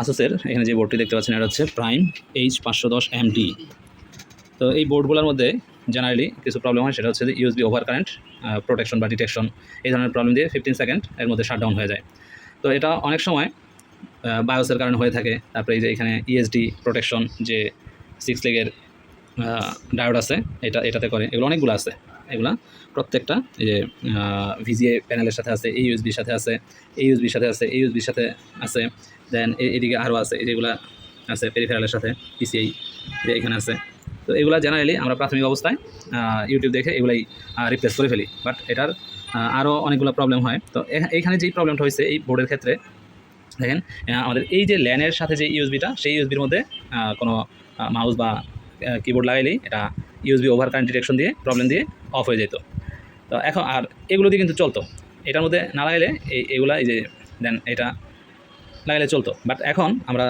আসুসের এখানে যে বোর্ডটি দেখতে পাচ্ছেন এটা হচ্ছে প্রাইম H510MD। তো এই বোর্ডগুলোর মধ্যে জেনারেলি কিছু প্রবলেম হয়, সেটা হচ্ছে যে ইউএসবি ওভার কারেন্ট প্রোটেকশন বা ডিটেকশন এই ধরনের প্রবলেম দিয়ে 15 সেকেন্ড এর মধ্যে শাটডাউন হয়ে যায়। তো এটা অনেক সময় বায়োসের কারণে হয়ে থাকে। তারপরে এই যে এখানে ইএসডি প্রোটেকশন যে 6 লেগের ডায়োড আছে এটাতে করে, এগুলো অনেকগুলো আছে। এগুলা প্রত্যেকটা এই যে ভিজিএ প্যানেলের সাথে আছে, এই ইউএসবির সাথে আছে, এই ইউএসবির সাথে আছে, এই ইউএসবির সাথে আছে, দেন এদিকে আরও আছে, যেগুলো আছে পেরিফেরালের সাথে পিসিআই যে এখানে আছে। তো এগুলা জেনারেলি আমরা প্রাথমিক অবস্থায় ইউটিউব দেখে এগুলাই রিপ্লেস করে ফেলি, বাট এটার আরও অনেকগুলো প্রবলেম হয়। তো এইখানে যেই প্রবলেমটা হয়েছে এই বোর্ডের ক্ষেত্রে, দেখেন আমাদের এই যে ল্যানের সাথে যে ইউএসবিটা, সেই ইউএসবির মধ্যে কোনো মাউস বা কিবোর্ড লাগাইলেই এটা ইউএসবি ওভার কারেন্ট ডিটেকশন দিয়ে প্রবলেম দিয়ে অফ হয়ে যেত। তো এখন আর এগুলো দিয়ে কিন্তু চলতো, এটার মধ্যে না লাগাইলে এগুলা এই যে দেন এটা লাগাইলে চলতো। বাট এখন আমরা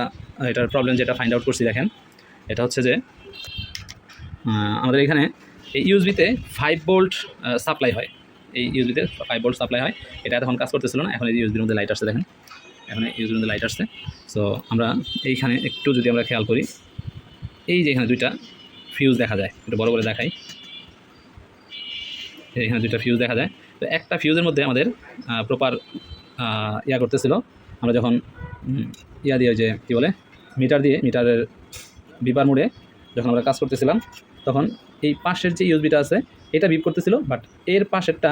এটার প্রবলেম যেটা ফাইন্ড আউট করছি, দেখেন এটা হচ্ছে যে আমাদের এখানে এই ইউএসবিতে 5 ভোল্ট সাপ্লাই হয়, এই ইউএসবিতে 5 ভোল্ট সাপ্লাই হয়। এটা এখন কাজ করতেছিল না, এখন এই ইউএসবির মধ্যে লাইট আসছে, দেখেন এখানে ইউএসবির মধ্যে লাইট আসছে। সো আমরা এইখানে একটু যদি আমরা খেয়াল করি, এই যে এখানে দুইটা ফিউজ দেখা যায়, একটু বড় করে দেখাই, এখানে দুইটা ফিউজ দেখা যায়। তো একটা ফিউজের মধ্যে আমাদের প্রপার ইয়া করতেছিল, আমরা যখন ইয়া দিয়ে যে কী বলে মিটার দিয়ে, মিটারের বিপার মোডে যখন আমরা কাজ করতেছিলাম, তখন এই পাশের যে ইউএসবিটা আছে এটা বিপ করতেছিল, বাট এর পাশেরটা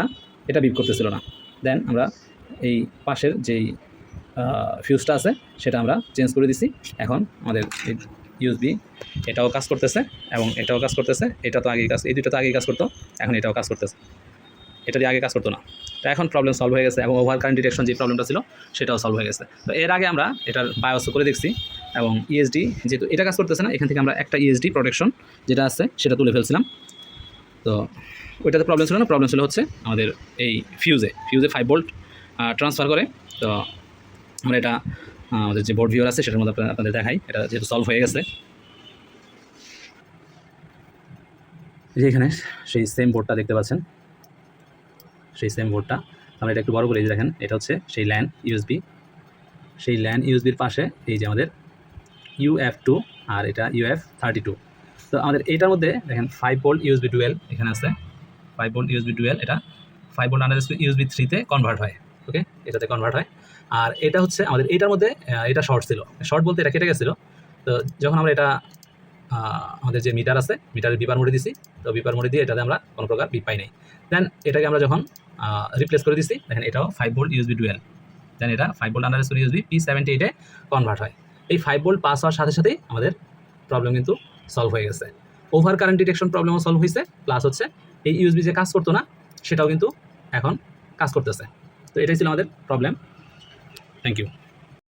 এটা বিপ করতেছিল না। দেন আমরা এই পাশের যেই ফিউজটা আছে সেটা আমরা চেঞ্জ করে দিছি। এখন আমাদের এই ইউএসবি এটাও কাজ করতেছে এবং এটাও কাজ করতেছে। এটা তো আগেই কাজ, এই দুটো তো আগেই কাজ করতো, এখন এটাও কাজ করতেছে, এটা দিয়ে আগে কাজ করতো না। তো এখন প্রবলেম সলভ হয়ে গেছে এবং ওভার কারেন্ট ডিটেকশন যে প্রবলেমটা ছিল সেটাও সলভ হয়ে গেছে। তো এর আগে আমরা এটার বায়োস করে দেখছি এবং ইএসডি যেহেতু এটা কাজ করতেছে না, এখান থেকে আমরা একটা ইএসডি প্রোটেকশন যেটা আছে সেটা তুলে ফেলছিলাম। তো ওইটাতে প্রবলেম ছিল না, প্রবলেম ছিল হচ্ছে আমাদের এই ফিউজে 5 ভোল্ট ট্রান্সফার করে। তো আমরা এটা আমাদের যে বোর্ড ভিউয়ার আছে সেটার মধ্যে আপনাদের দেখাই, এটা যেহেতু সলভ হয়ে গেছে। যে এখানে সেই সেম বোর্ডটা দেখতে পাচ্ছেন, সেই সেম বোর্ডটা আমরা এটা একটু বড় করে দেখেন, এটা হচ্ছে সেই ল্যান ইউএসবি। সেই ল্যান ইউএসবির পাশে এই যে আমাদের UF2 আর এটা UF32। তো আমাদের এইটার মধ্যে দেখেন 5 ভোল্ট ইউএসবি ডুয়েল এখানে আছে, 5 ভোল্ট ইউএসবি ডুয়েল, এটা 5 ভোল্ট আন্ডার ইউএসবি 3-তে কনভার্ট হয়, ওকে, এটাতে কনভার্ট হয়। আর এটা হচ্ছে আমাদের এইটার মধ্যে এটা শর্ট ছিল, শর্ট বলতে এটা কেটে গেছিলো। তো যখন আমরা এটা আমাদের যে মিটার আছে মিটারের বিপার মোড়ে দিছি, তো বিপার মোড়ে দিয়ে এটাতে আমরা কোনো প্রকার বিপ পাই নাই। দেন এটাকে আমরা যখন রিপ্লেস করে দিছি, দেখেন এটাও 5 ভোল্ট ইউএসবি ডুয়েল, দেন এটা 5 ভোল্ট আন্ডার ইউএসবি P78-এ কনভার্ট হয়। এই 5 ভোল্ট পাস হওয়ার সাথে সাথেই আমাদের প্রবলেম কিন্তু সলভ হয়ে গেছে। ওভার কারেন্ট ডিটেকশন প্রবলেমও সলভ হয়েছে, প্লাস হচ্ছে এই ইউএসবি যে কাজ করতো না সেটাও কিন্তু এখন কাজ করতেছে। তো এটাই ছিল আমাদের প্রবলেম। Thank you.